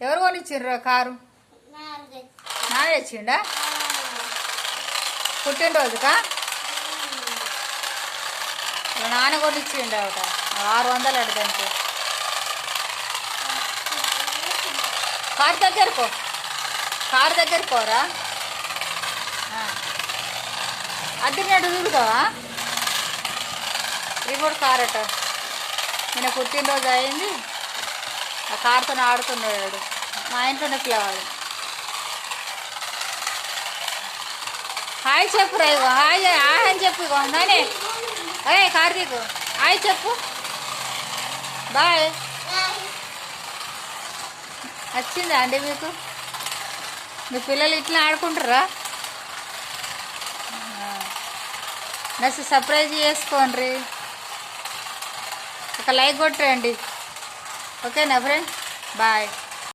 ఎవరు కొనిచ్చిండ్రు కారు? నా తెచ్చిండా? పుట్టినరోజుకా? నాన్న కొనిచ్చిండా? ఒక 600 అడగంటే. కారు దగ్గరకో, కారు దగ్గరకోరా. అద్దరినట్టు చూడతావా? రిమోట్ కార్ అట. నిన్న పుట్టినరోజు అయింది, ఆ కార్తో ఆడుతున్నాడు. మా ఇంట్లోనే పిల్లవాడు. హాయ్ చెప్పు రా. ఇగో హాయ్ హాయ్ అని చెప్పు. ఇగో నానే కార్తీక్ హాయ్ చెప్పు. బాయ్. వచ్చిందా అండి మీకు? మీ పిల్లలు ఇట్లా ఆడుకుంటారా? నన్ను సర్ప్రైజ్ చేసుకోండి. ఒక లైక్ కొట్టండి. ఓకేనా ఫ్రెండ్? బాయ్.